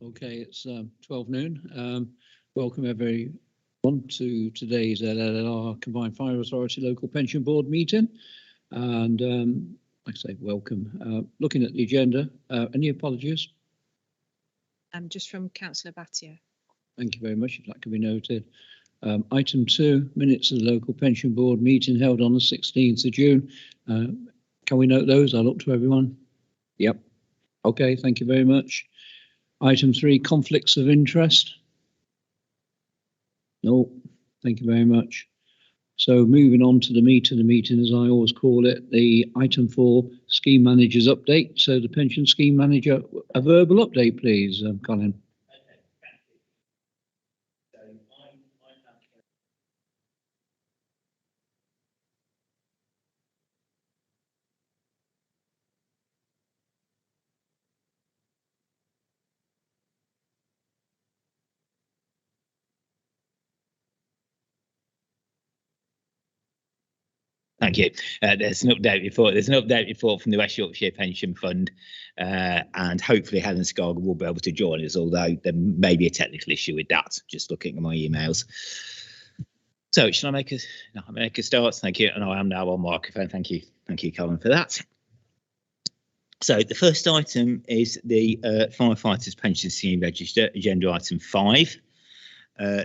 Okay, it's 12 noon. Welcome everyone to today's LLR Combined Fire Authority Local Pension Board meeting. And like I say, welcome. Looking at the agenda, any apologies? Just from Councillor Battier. Thank you very much. That can be noted. Item 2, minutes of the Local Pension Board meeting held on the 16th of June. Can we note those? I'll look to everyone. Yep. Okay, thank you very much. Item 3, conflicts of interest. No, thank you very much. So moving on to the meat of the meeting, as I always call it, the item 4, scheme manager's update. So the pension scheme manager, a verbal update, please, Colin. Thank you. There's an update report. There's an update report from the West Yorkshire Pension Fund, and hopefully Helen Scarger will be able to join us, although there may be a technical issue with that. Just looking at my emails. So, shall I make a start? Thank you. And I am now on microphone. Thank you, Colin, for that. So the first item is the Firefighters Pension Scheme Register, agenda item 5.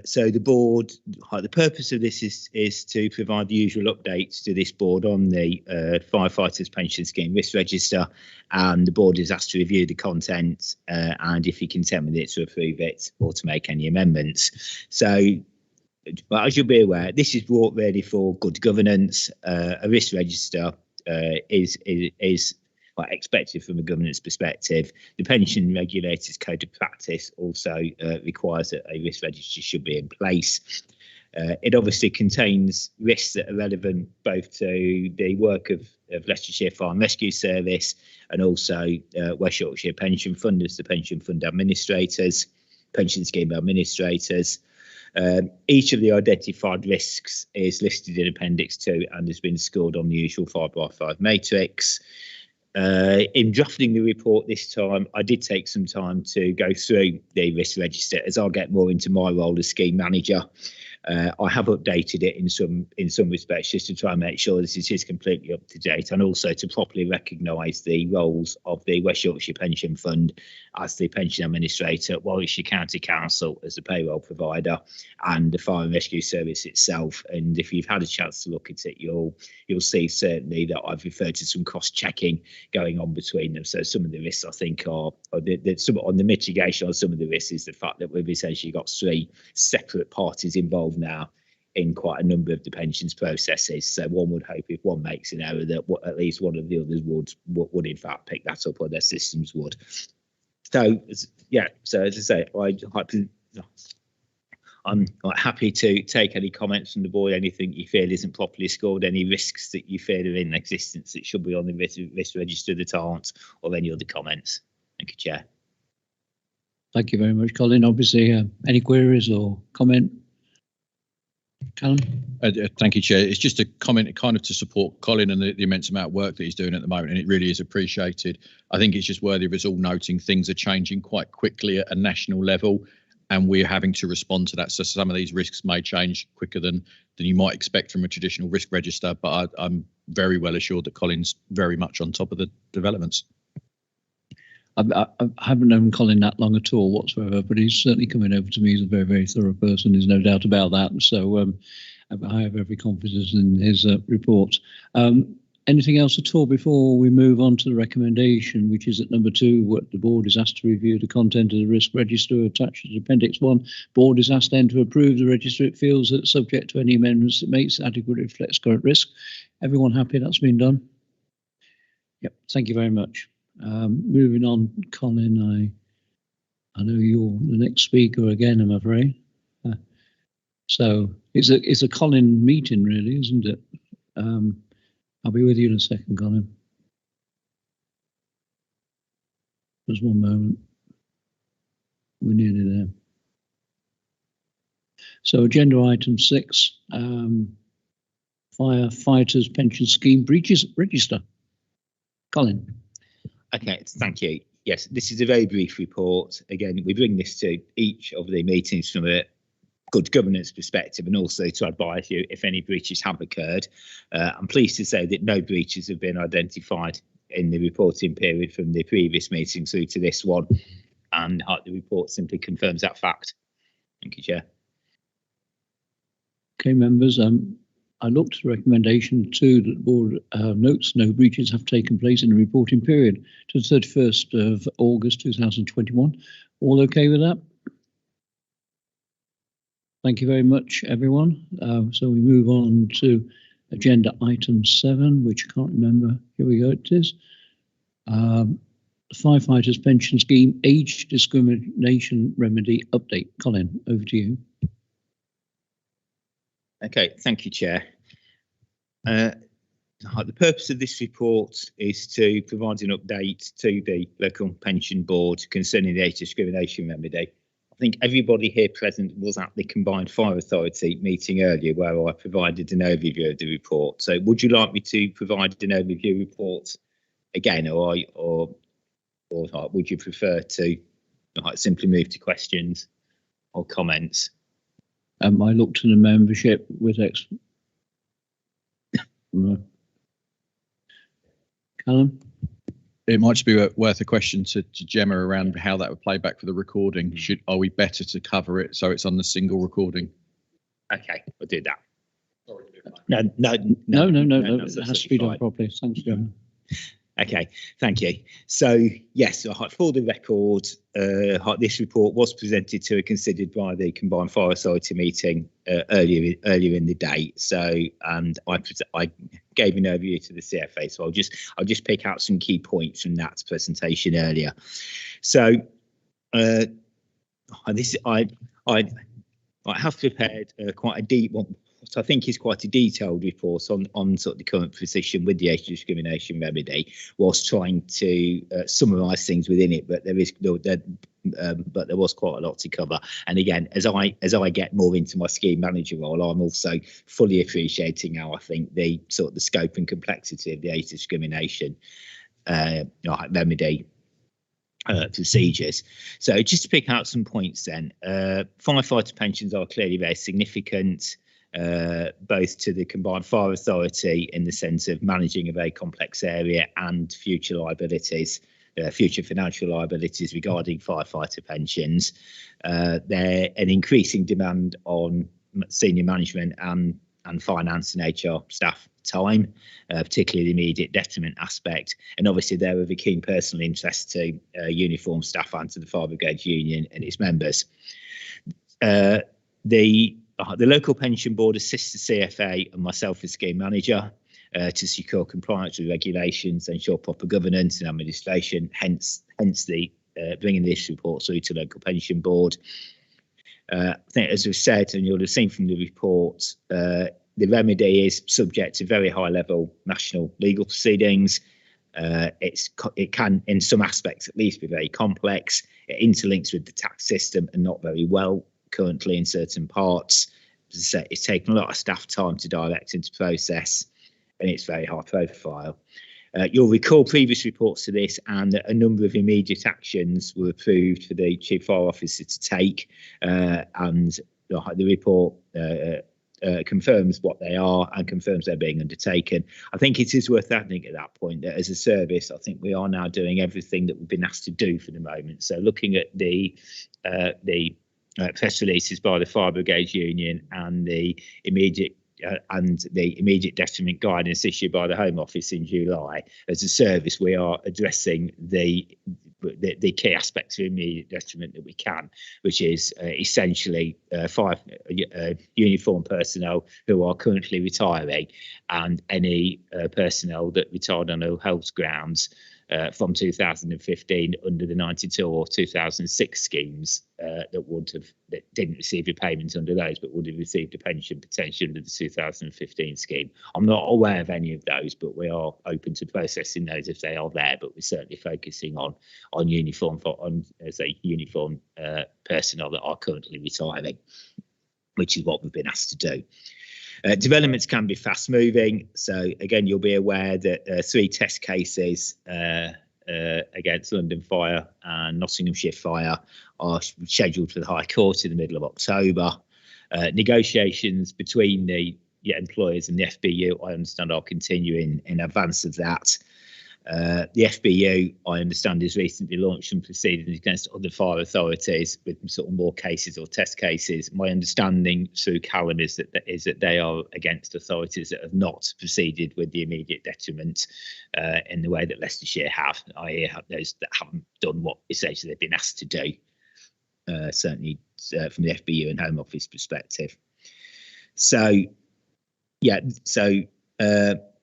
So the board, the purpose of this is to provide the usual updates to this board on the Firefighters Pension Scheme Risk Register, and the board is asked to review the content and if you consent with it, to approve it or to make any amendments. So, well, as you'll be aware, this is brought really for good governance. A risk register is expected from a governance perspective. The Pension Regulators Code of Practice also requires that a risk register should be in place. It obviously contains risks that are relevant both to the work of Leicestershire Fire and Rescue Service and also West Yorkshire Pension Fund as the pension fund administrators, pension scheme administrators. Each of the identified risks is listed in Appendix 2 and has been scored on the usual 5x5 matrix. In drafting the report this time, I did take some time to go through the risk register as I'll get more into my role as scheme manager. I have updated it in some respects just to try and make sure this is completely up to date, and also to properly recognise the roles of the West Yorkshire Pension Fund as the pension administrator, Warwickshire County Council as the payroll provider, and the Fire and Rescue Service itself. And if you've had a chance to look at it, you'll see certainly that I've referred to some cross-checking going on between them. So some of the risks I think are on the mitigation on some of the risks is the fact that we've essentially got 3 separate parties involved now in quite a number of the pensions processes. So one would hope if one makes an error that at least one of the others would in fact pick that up, or their systems would. So yeah, so as I say, I'm happy to take any comments from the board, anything you feel isn't properly scored, any risks that you feel are in existence that should be on the risk register that aren't, or any other comments. Thank you, Chair. Thank you very much, Colin. Obviously, any queries or comment? Callum? Thank you, Chair. It's just a comment kind of to support Colin and the immense amount of work that he's doing at the moment, and it really is appreciated. I think it's just worthy of us all noting things are changing quite quickly at a national level, and we're having to respond to that. So some of these risks may change quicker than you might expect from a traditional risk register, but I'm very well assured that Colin's very much on top of the developments. I haven't known Colin that long at all whatsoever, but he's certainly coming over to me as a very, very thorough person. There's no doubt about that. So I have every confidence in his reports. Anything else at all before we move on to the recommendation, which is at number 2, what the board is asked to review the content of the risk register attached to Appendix 1. Board is asked then to approve the register. It feels that subject to any amendments it makes adequately reflects current risk. Everyone happy that's been done? Yep, thank you very much. Moving on, Colin, I know you're the next speaker again, I'm afraid. So it's a Colin meeting, really, isn't it? I'll be with you in a second, Colin. Just one moment. We're nearly there. So agenda item 6, Firefighters Pension Scheme Breaches Register. Colin. Okay, thank you. yes, this is a very brief report. Again, we bring this to each of the meetings from a good governance perspective and also to advise you if any breaches have occurred. I'm pleased to say that no breaches have been identified in the reporting period from the previous meeting through to this one, and the report simply confirms that fact. Thank you, Chair. Okay, members, I looked at recommendation 2 that the board notes no breaches have taken place in the reporting period to the 31st of August 2021. All okay with that? Thank you very much, everyone. So we move on to agenda item 7, which I can't remember. Here we go, it is. Firefighters Pension Scheme Age Discrimination Remedy Update. Colin, over to you. Okay, thank you, Chair. The purpose of this report is to provide an update to the local pension board concerning the age discrimination remedy. I think everybody here present was at the Combined Fire Authority meeting earlier where I provided an overview of the report. So would you like me to provide an overview report again, or would you prefer to simply move to questions or comments? I looked to the membership with Callum? It might just be worth a question to Gemma around how that would play back for the recording. Are we better to cover it so it's on the single recording? Okay, we'll do that. No. It has to be done properly. Thanks, Gemma. Okay, thank you. So yes, for the record, this report was presented to and considered by the Combined Fire Authority meeting earlier in the day. So, and I gave an overview to the CFA. So I'll just pick out some key points from that presentation earlier. So I have prepared quite a deep one. So I think is quite a detailed report on sort of the current position with the age discrimination remedy, whilst trying to summarise things within it. But there was quite a lot to cover. And again, as I get more into my scheme manager role, I'm also fully appreciating how I think the scope and complexity of the age discrimination remedy procedures. So just to pick out some points then, firefighter pensions are clearly very significant. Both to the Combined Fire Authority in the sense of managing a very complex area and future liabilities, future financial liabilities regarding firefighter pensions. They're an increasing demand on senior management and finance and HR staff time, particularly the immediate detriment aspect. And obviously they're of a keen personal interest to uniformed staff and to the Fire Brigade Union and its members. The local pension board assists the CFA and myself as scheme manager to secure compliance with regulations, ensure proper governance and administration, hence the bringing this report through to local pension board. I think, as we've said, and you'll have seen from the report, the remedy is subject to very high level national legal proceedings. It can, in some aspects at least, be very complex. It interlinks with the tax system and not very well currently in certain parts. As I say, it's taken a lot of staff time to direct and to process, and it's very high profile. You'll recall previous reports to this, and a number of immediate actions were approved for the Chief Fire Officer to take, and the report confirms what they are and confirms they're being undertaken. I think it is worth adding at that point that as a service, I think we are now doing everything that we've been asked to do for the moment. So looking at the press releases by the Fire Brigade Union and the immediate detriment guidance issued by the Home Office in July, as a service, we are addressing the key aspects of immediate detriment that we can, which is essentially uniformed personnel who are currently retiring and any personnel that retired on ill health grounds from 2015 under the 92 or 2006 schemes that didn't receive a payment under those, but would have received a pension potentially under the 2015 scheme. I'm not aware of any of those, but we are open to processing those if they are there. But we're certainly focusing on uniform personnel that are currently retiring, which is what we've been asked to do. Developments can be fast moving. So again, you'll be aware that 3 test cases against London Fire and Nottinghamshire Fire are scheduled for the High Court in the middle of October. Negotiations between the employers and the FBU, I understand, are continuing in advance of that. The FBU, I understand, has recently launched some proceedings against other fire authorities with sort of more cases or test cases. My understanding through Callum is that they are against authorities that have not proceeded with the immediate detriment in the way that Leicestershire have, i.e. those that haven't done what essentially they've been asked to do, certainly from the FBU and Home Office perspective.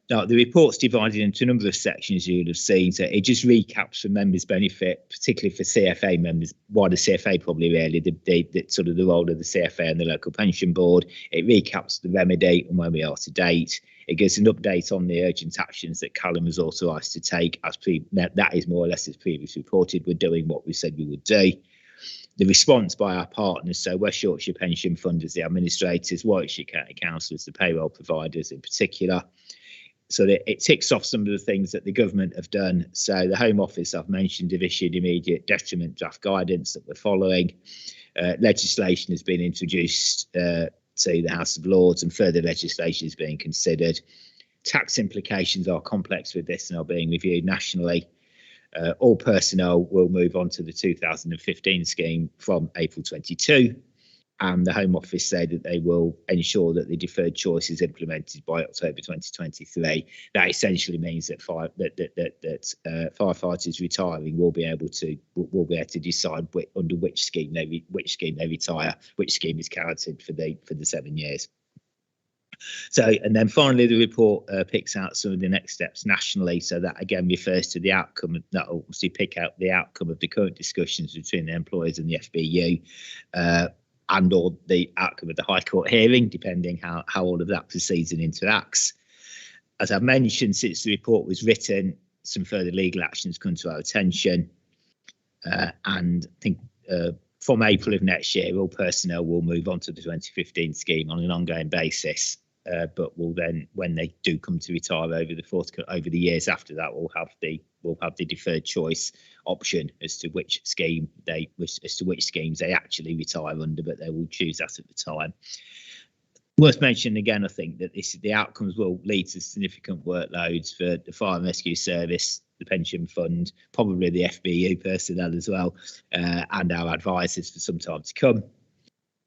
The report's divided into a number of sections you would have seen. So it just recaps for members' benefit, particularly for CFA members, wider CFA probably really, the sort of the role of the CFA and the local pension board. It recaps the remedy and where we are to date. It gives an update on the urgent actions that Callum was authorised to take. That is more or less as previously reported. We're doing what we said we would do. The response by our partners, so West Yorkshire Pension Fund as the administrators, Warwickshire County Council as the payroll providers in particular. So that it ticks off some of the things that the government have done. So the Home Office, I've mentioned, have issued immediate detriment draft guidance that we're following. Legislation has been introduced to the House of Lords, and further legislation is being considered. Tax implications are complex with this and are being reviewed nationally. All personnel will move on to the 2015 scheme from April 22. And the Home Office said that they will ensure that the deferred choice is implemented by October 2023. That essentially means that firefighters retiring will be able to decide under which scheme they retire, which scheme is counted for the 7 years. So, and then finally, the report picks out some of the next steps nationally. So that again refers to the outcome. That will obviously pick out the outcome of the current discussions between the employers and the FBU. And or the outcome of the High Court hearing, depending how all of that proceeds and interacts. As I've mentioned, since the report was written, some further legal actions come to our attention. And I think from April of next year, all personnel will move on to the 2015 scheme on an ongoing basis. But will then, when they do come to retire over the years after that, we'll have the deferred choice option as to which schemes they actually retire under, but they will choose that at the time. Worth mentioning again, I think that the outcomes will lead to significant workloads for the Fire and Rescue Service, the pension fund, probably the FBU personnel as well, and our advisors for some time to come.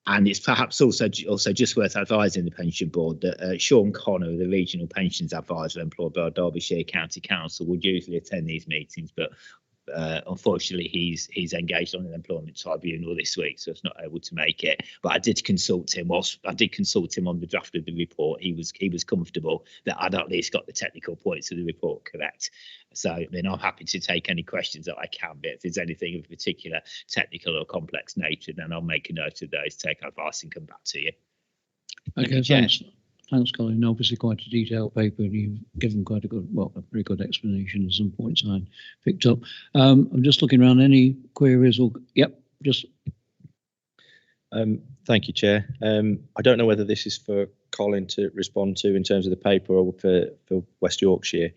And it's perhaps also just worth advising the pension board that Sean Connor, the regional pensions advisor employed by Derbyshire County Council, would usually attend these meetings, but unfortunately he's engaged on an employment tribunal this week, so it's not able to make it. But I did consult him on the draft of the report. He was comfortable that I'd at least got the technical points of the report correct. So I mean, I'm happy to take any questions that I can, but if there's anything of particular technical or complex nature, then I'll make a note of those, take advice and come back to you. Okay, thanks. Thanks, Colin. Obviously, quite a detailed paper, and you've given quite a very good explanation of some points I picked up. I'm just looking around. Any queries or Thank you, Chair. I don't know whether this is for Colin to respond to in terms of the paper or for West Yorkshire.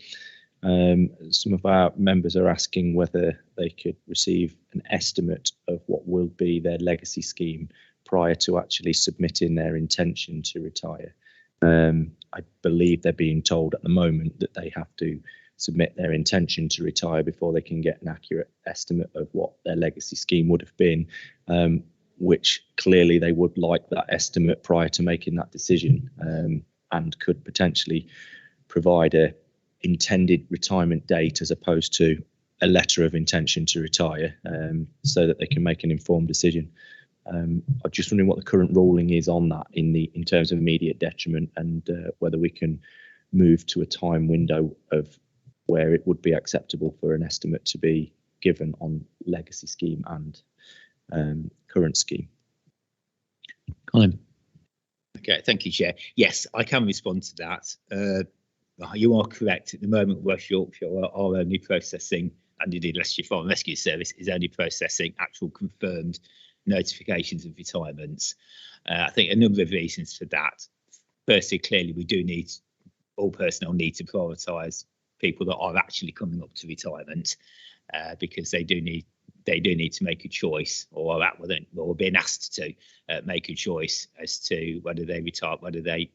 Some of our members are asking whether they could receive an estimate of what will be their legacy scheme prior to actually submitting their intention to retire. I believe they're being told at the moment that they have to submit their intention to retire before they can get an accurate estimate of what their legacy scheme would have been, which clearly they would like that estimate prior to making that decision, and could potentially provide a intended retirement date as opposed to a letter of intention to retire, so that they can make an informed decision. I'm just wondering what the current ruling is on that in terms of immediate detriment, and whether we can move to a time window of where it would be acceptable for an estimate to be given on legacy scheme and current scheme. Colin. Okay, thank you, Chair. Yes, I can respond to that. You are correct. At the moment, West Yorkshire are only processing, and indeed Leicestershire Fire and Rescue Service is only processing actual confirmed notifications of retirements. I think a number of reasons for that. Firstly, clearly we do need, all personnel need to prioritise people that are actually coming up to retirement, because they do need to make a choice, or being asked to make a choice as to whether they retire under their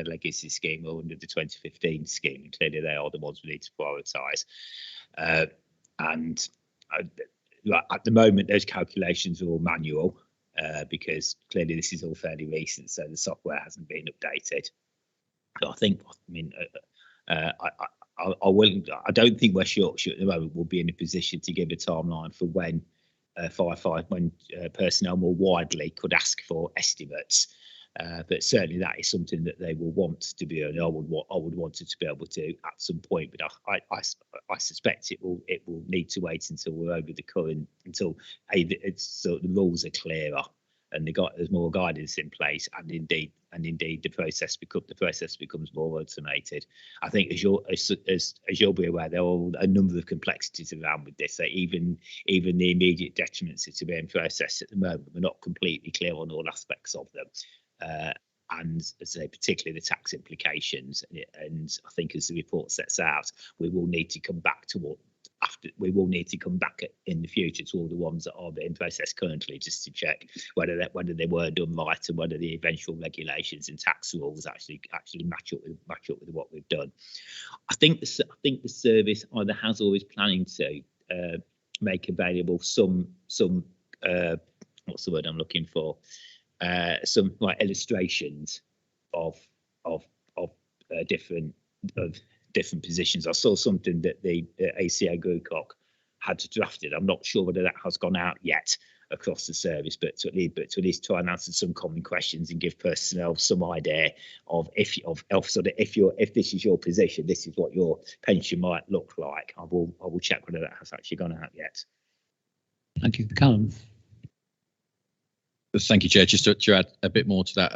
legacy scheme or under the 2015 scheme. And clearly, they are the ones we need to prioritise. At the moment, those calculations are all manual, because clearly this is all fairly recent, so the software hasn't been updated. So I don't think West Yorkshire at the moment will be in a position to give a timeline for when personnel more widely could ask for estimates. But certainly that is something that they will want to be, and I would want it to be able to at some point. But I suspect it will need to wait until we're over the current, until so the rules are clearer and there's more guidance in place, and indeed the process becomes more automated. I think as you'll be aware, there are a number of complexities around with this. So even the immediate detriments that are being processed at the moment, we're not completely clear on all aspects of them. And as I say, particularly the tax implications. And I think as the report sets out, we will need to come back in the future to all the ones that are being processed currently, just to check whether they were done right, and whether the eventual regulations and tax rules actually match up with what we've done. I think the service either has or is planning to make available some what's the word I'm looking for? Some like illustrations of different positions. I saw something that the ACA Grewcock had drafted. I'm not sure whether that has gone out yet across the service, but to at least try and answer some common questions and give personnel some idea of if this is your position, this is what your pension might look like. I will check whether that has actually gone out yet. Thank you, Callum. Thank you, Chair. Just to add a bit more to that,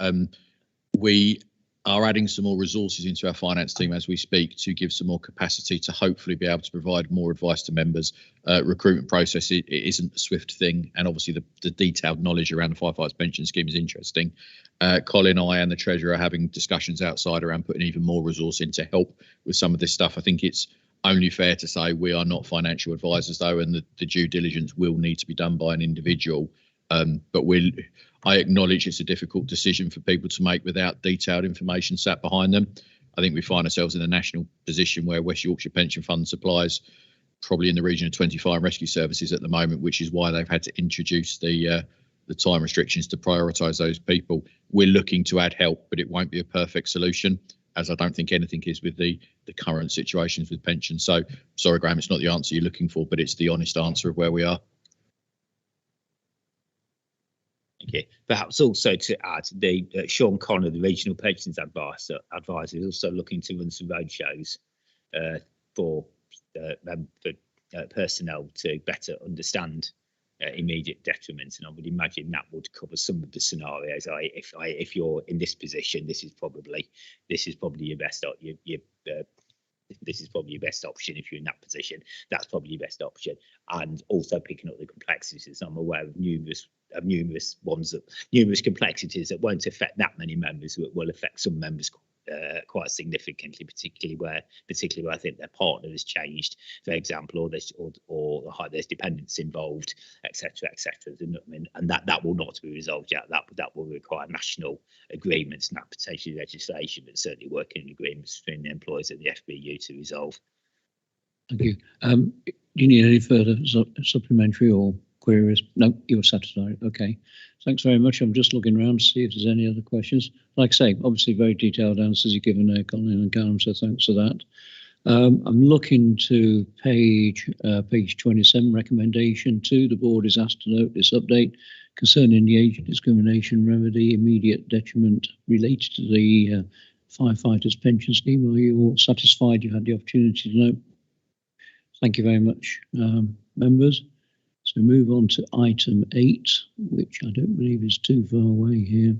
we are adding some more resources into our finance team as we speak to give some more capacity to hopefully be able to provide more advice to members. Recruitment process, it isn't a swift thing, and obviously the detailed knowledge around the firefighters pension scheme is interesting. Colin, I and the Treasurer are having discussions outside around putting even more resource in to help with some of this stuff. I think it's only fair to say we are not financial advisors though, and the due diligence will need to be done by an individual. But I acknowledge it's a difficult decision for people to make without detailed information sat behind them. I think we find ourselves in a national position where West Yorkshire Pension Fund supplies probably in the region of 20 fire and rescue services at the moment, which is why they've had to introduce the time restrictions to prioritise those people. We're looking to add help, but it won't be a perfect solution, as I don't think anything is with the current situations with pensions. So sorry, Graham, it's not the answer you're looking for, but it's the honest answer of where we are. Okay. Perhaps also to add, Sean Connor, the regional pensions advisor, is also looking to run some roadshows for personnel to better understand immediate detriments, and I would imagine that would cover some of the scenarios. If you're in this position, this is probably your best this is probably your best option. If you're in that position, that's probably your best option. And also picking up the complexities. I'm aware of numerous complexities that won't affect that many members, but will affect some members quite significantly, particularly where I think their partner has changed, for example, or there's dependents involved, etc., etc. And that will not be resolved yet. That will require national agreements, not potentially legislation, but certainly working agreements between the employers and the FBU to resolve. Thank you. Do you need any further supplementary or queries? No, you're satisfied. Okay. Thanks very much. I'm just looking around to see if there's any other questions. Like I say, obviously very detailed answers you've given there, Colin and Callum, so thanks for that. I'm looking to page 27, recommendation 2. The board is asked to note this update concerning the age discrimination remedy, immediate detriment related to the firefighters pension scheme. Are you all satisfied you had the opportunity to note? Thank you very much, members. So move on to item 8, which I don't believe is too far away here.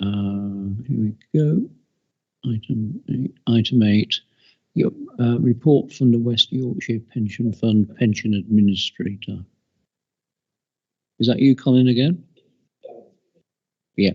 Here we go. Item 8. Your report from the West Yorkshire Pension Fund Pension Administrator. Is that you, Colin, again? Yeah.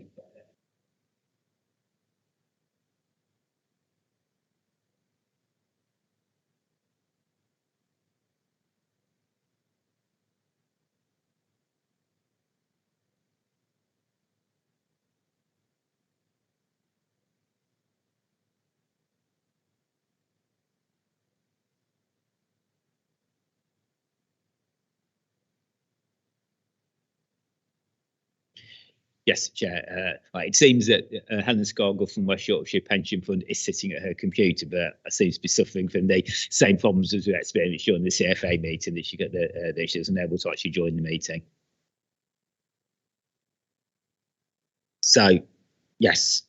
Yes, Chair. Right, it seems that Helen Scargill from West Yorkshire Pension Fund is sitting at her computer, but seems to be suffering from the same problems as we experienced during the CFA meeting, that she got that she wasn't able to actually join the meeting. So, yes.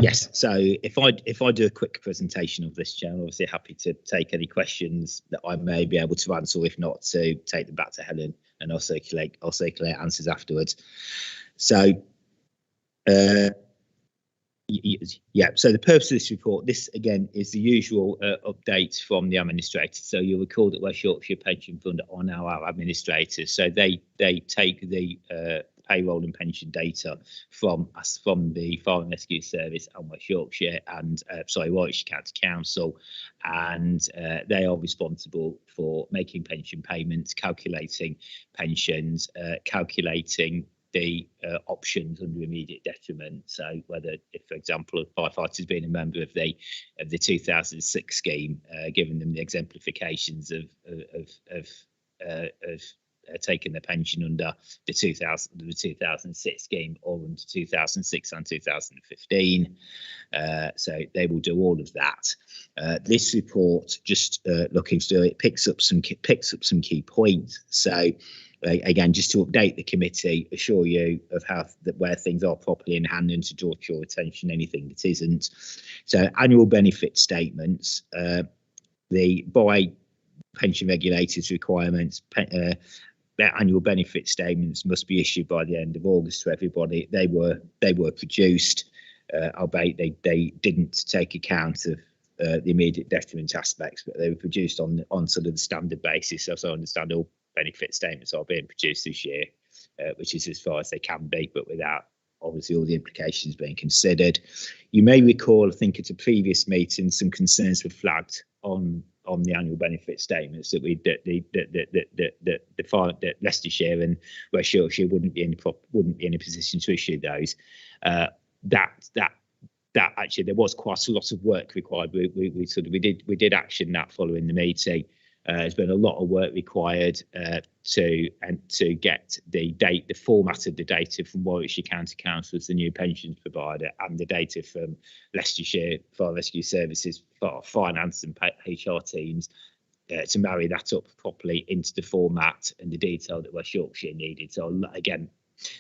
Yes, so if I do a quick presentation of this, Chair, I'm obviously happy to take any questions that I may be able to answer. If not, to take them back to Helen, and I'll circulate answers afterwards. So, yeah. So the purpose of this report, this again is the usual update from the administrators. So you'll recall that West Yorkshire Pension Fund are now our administrators. So they take the payroll and pension data from the Fire and Rescue Service and West Yorkshire and Warwickshire County Council, and they are responsible for making pension payments, calculating pensions, calculating the options under immediate detriment. So whether, if, for example, a firefighter has been a member of the 2006 scheme, giving them the exemplifications of taking the pension under the 2006 scheme or under 2006 and 2015. So they will do all of that. This report, just looking through it, picks up some key points. So again, just to update the committee, assure you of where things are properly in hand, and to draw to your attention anything that isn't. So annual benefit statements, by pension regulators' requirements, their annual benefit statements must be issued by the end of August to everybody. They were produced, albeit they didn't take account of the immediate detriment aspects, but they were produced on sort of the standard basis. So I understand all benefit statements are being produced this year, which is as far as they can be, but without obviously all the implications being considered. You may recall, I think at a previous meeting, some concerns were flagged on the annual benefit statements that that Leicestershire and West Yorkshire wouldn't be in a position to issue those. That actually there was quite a lot of work required. We did action that following the meeting. There's been a lot of work required to get the format of the data from Warwickshire County Council as the new pensions provider, and the data from Leicestershire Fire Rescue Services for finance and HR teams to marry that up properly into the format and the detail that West Yorkshire needed. So again,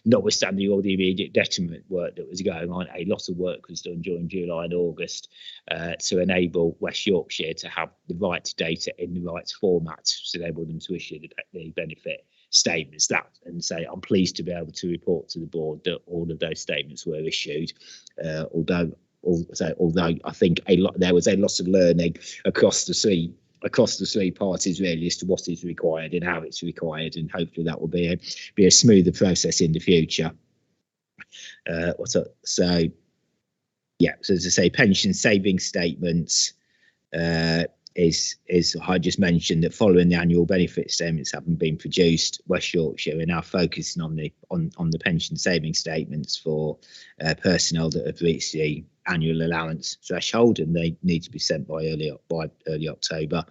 notwithstanding all the immediate detriment work that was going on, a lot of work was done during July and August to enable West Yorkshire to have the right data in the right format to enable them to issue the benefit statements. And say I'm pleased to be able to report to the board that all of those statements were issued, although I think there was a lot of learning across the three parties really as to what is required and how it's required, and hopefully that will be a smoother process in the future. So as I say, pension saving statements is I just mentioned that following the annual benefit statements having been produced, West Yorkshire are now focusing on the pension saving statements for personnel that have reached the annual allowance threshold, and they need to be sent by early October.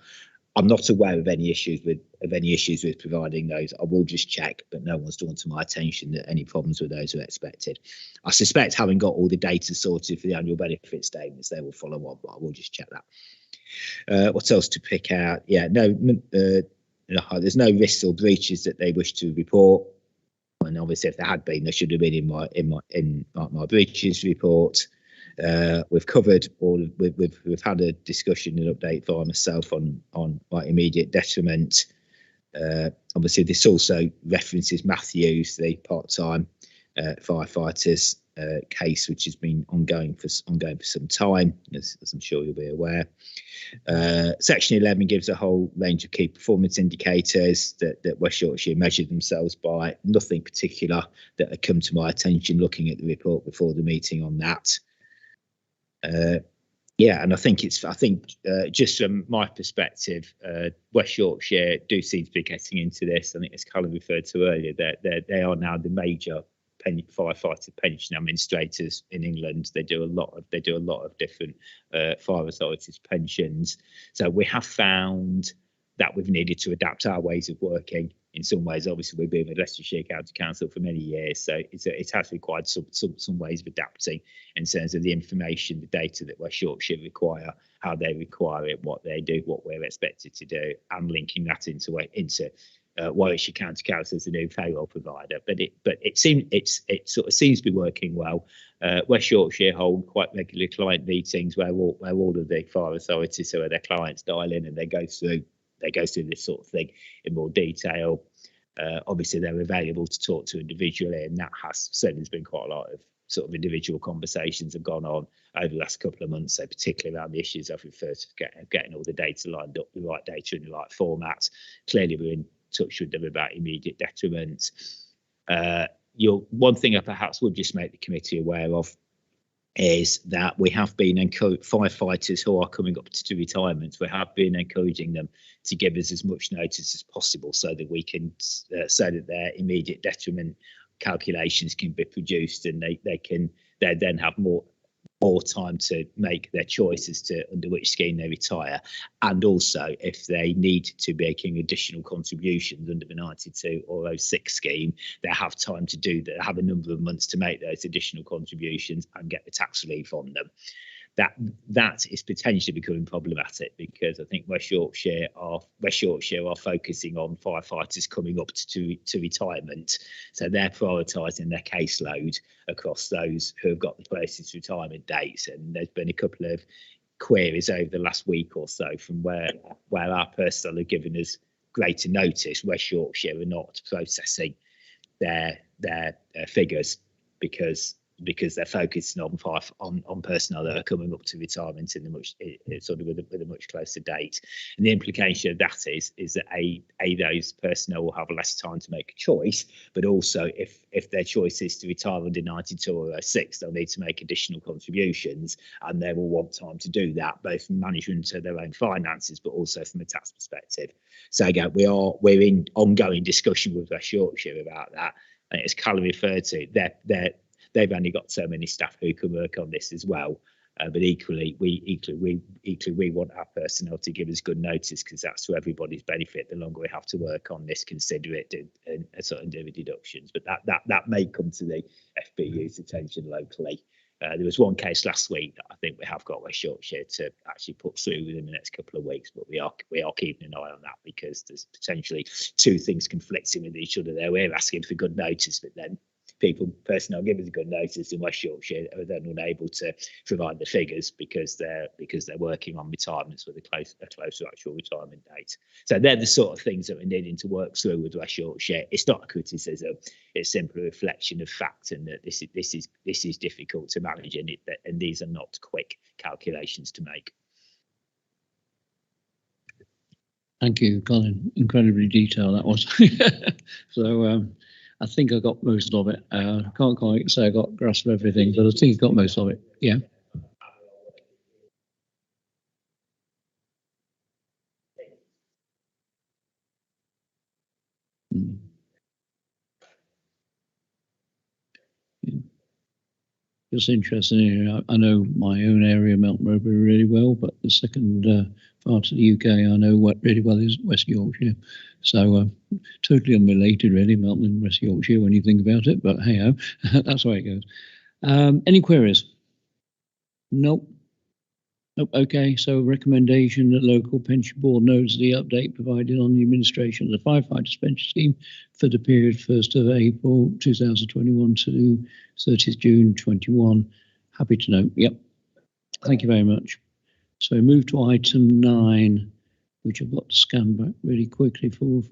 I'm not aware of any issues with providing those. I will just check, but no one's drawn to my attention that any problems with those are expected. I suspect, having got all the data sorted for the annual benefit statements, they will follow on, but I will just check that. What else to pick out? Yeah, there's no risks or breaches that they wish to report. And obviously, if there had been, there should have been in my breaches report. We've covered all. We've had a discussion and update for myself on immediate detriment. Obviously, this also references Matthews, the part-time firefighters case, which has been ongoing for some time, as I'm sure you'll be aware. Section 11 gives a whole range of key performance indicators that West Yorkshire measured themselves by. Nothing particular that had come to my attention looking at the report before the meeting on that. And I think just from my perspective, West Yorkshire do seem to be getting into this. I think, as Callum referred to earlier, they are now the major firefighter pension administrators in England. They do a lot of different fire authorities pensions. So we have found that we've needed to adapt our ways of working. In some ways, obviously, we've been with Leicestershire County Council for many years, so it has required some ways of adapting in terms of the information, the data that West Yorkshire require, how they require it, what they do, what we're expected to do, and linking that into Warwickshire County Council as a new payroll provider. But it sort of seems to be working well. West Yorkshire hold quite regular client meetings where all of the fire authorities, so their clients dial in and they go through this sort of thing in more detail. Obviously, they're available to talk to individually, and that has certainly there's been quite a lot of sort of individual conversations have gone on over the last couple of months, so particularly around the issues I've referred to, getting all the data lined up, the right data in the right format. Clearly, we're in touch with them about immediate detriment. One thing I perhaps would just make the committee aware of is that we have been firefighters who are coming up to retirement. We have been encouraging them to give us as much notice as possible so that we can so that their immediate detriment calculations can be produced, and they then have more time to make their choices to under which scheme they retire, and also if they need to be making additional contributions under the 92 or 06 scheme, they have time to do that, have a number of months to make those additional contributions and get the tax relief on them. That is potentially becoming problematic, because I think West Yorkshire are focusing on firefighters coming up to retirement, so they're prioritising their caseload across those who have got the closest retirement dates. And there's been a couple of queries over the last week or so from where our personnel have given us greater notice. West Yorkshire are not processing their figures because they're focusing on personnel that are coming up to retirement in with a much closer date. And the implication of that is that those personnel will have less time to make a choice, but also if their choice is to retire under 92 or 06, they'll need to make additional contributions, and they will want time to do that, both from management of their own finances, but also from a tax perspective. So again, we're in ongoing discussion with West Yorkshire about that. And as Callum referred to, they've only got so many staff who can work on this as well. But equally, we want our personnel to give us good notice, because that's to everybody's benefit. The longer we have to work on this, consider it and sort of do the deductions. But that may come to the FBU's attention locally. There was one case last week that I think we have got West Yorkshire to actually put through within the next couple of weeks, but we are keeping an eye on that, because there's potentially two things conflicting with each other there. We're asking for good notice, but then personnel give us a good notice in West Yorkshire are then unable to provide the figures because they're working on retirements with a closer actual retirement date. So they're the sort of things that we're needing to work through with West Yorkshire. It's not a criticism; it's simply a reflection of fact, and that this is difficult to manage, and these are not quick calculations to make. Thank you, Colin. Incredibly detailed that was. So I think I got most of it. I can't quite say I got grasp of everything, but I think I got most of it. Yeah. Just interesting. I know my own area, Melton Mowbray, really well, but the second part of the UK I know really well is West Yorkshire. So totally unrelated, really, Melton and West Yorkshire when you think about it. But hey ho, that's the way it goes. Any queries? Nope. Nope. Okay. So recommendation that local pension board knows the update provided on the administration of the firefighters pension scheme for the period 1st of April 2021 to 30th June 21. Happy to know. Yep. Thank you very much. So we move to item 9, which I've got to scan back really quickly for.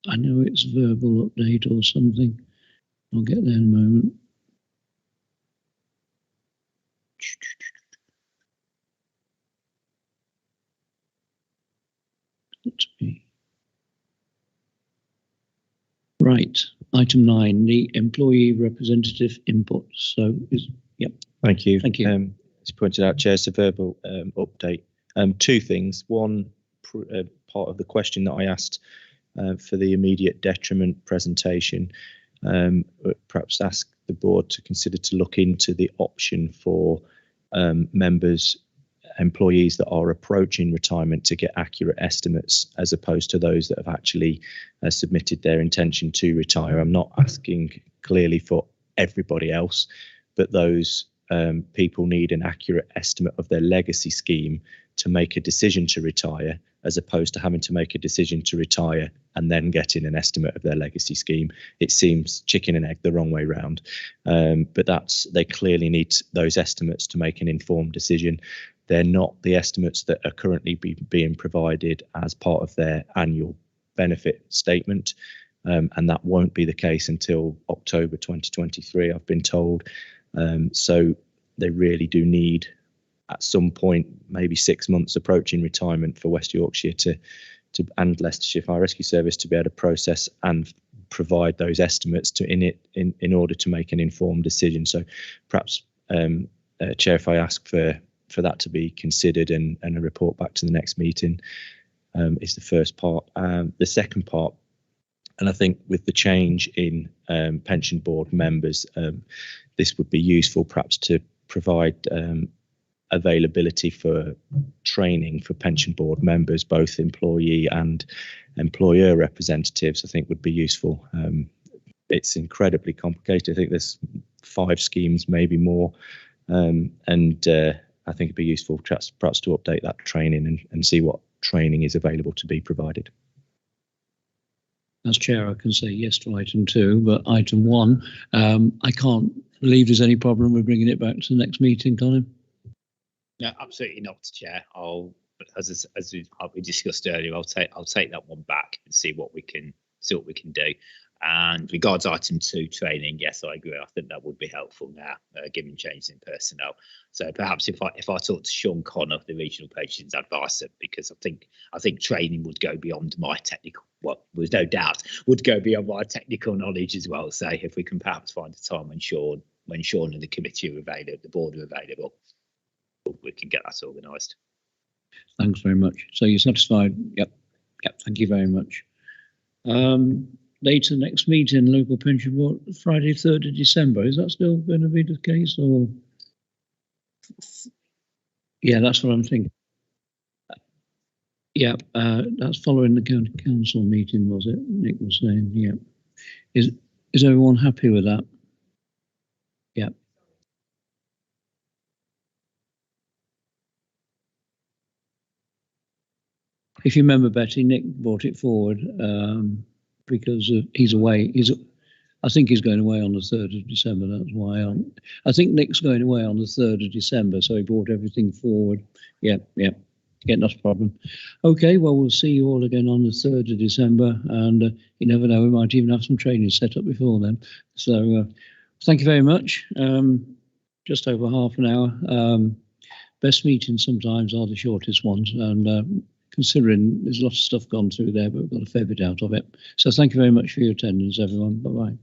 I know it's verbal update or something. I'll get there in a moment. That's me. Right, item 9, the employee representative input. So, yep. Thank you. Thank you. As pointed out, Chair, it's a verbal update. Two things. One, part of the question that I asked for the immediate detriment presentation, perhaps ask the board to consider to look into the option for members employees that are approaching retirement to get accurate estimates as opposed to those that have actually submitted their intention to retire. I'm not asking clearly for everybody else, but those people need an accurate estimate of their legacy scheme to make a decision to retire, as opposed to having to make a decision to retire and then getting an estimate of their legacy scheme. It seems chicken and egg, the wrong way round. But they clearly need those estimates to make an informed decision. They're not the estimates that are currently being provided as part of their annual benefit statement. And that won't be the case until October 2023, I've been told. So they really do need, at some point, maybe 6 months approaching retirement, for West Yorkshire and Leicestershire Fire Rescue Service to be able to process and provide those estimates in order to make an informed decision. So perhaps, Chair, if I ask for that to be considered and a report back to the next meeting, is the first part. The second part, and I think with the change in pension board members, this would be useful perhaps to provide availability for training for pension board members, both employee and employer representatives. I think would be useful. It's incredibly complicated. I think there's 5 schemes, maybe more, and I think it'd be useful perhaps to update that training and see what training is available to be provided. As chair, I can say yes to item 2, but item 1, I can't believe there's any problem with bringing it back to the next meeting, Colin. No, absolutely not, Chair. As we discussed earlier, I'll take that one back and see what we can do. And regards item 2, training, yes, I agree. I think that would be helpful now, given changes in personnel. So perhaps if I talk to Sean Connor, the regional pensions advisor, because I think training would go beyond my technical. Well, there's no doubt would go beyond my technical knowledge as well. So if we can perhaps find a time when Sean and the committee are available, the board are available, we can get that organised. Thanks very much. So you're satisfied? Yep. Thank you very much. Later next meeting, local pension board, Friday 3rd of December. Is that still going to be the case, or? Yeah, that's what I'm thinking. Yeah, that's following the county council meeting, was it? Nick was saying, yeah. Is everyone happy with that? Yeah. If you remember, Betty, Nick brought it forward because he's away. I think he's going away on the 3rd of December. That's why I think Nick's going away on the 3rd of December, so he brought everything forward. Yeah, not a problem. Okay, well, we'll see you all again on the 3rd of December, and you never know, we might even have some training set up before then. So thank you very much. Just over half an hour. Best meetings sometimes are the shortest ones, and considering there's a lot of stuff gone through there, but we've got a fair bit out of it. So thank you very much for your attendance, everyone. Bye-bye.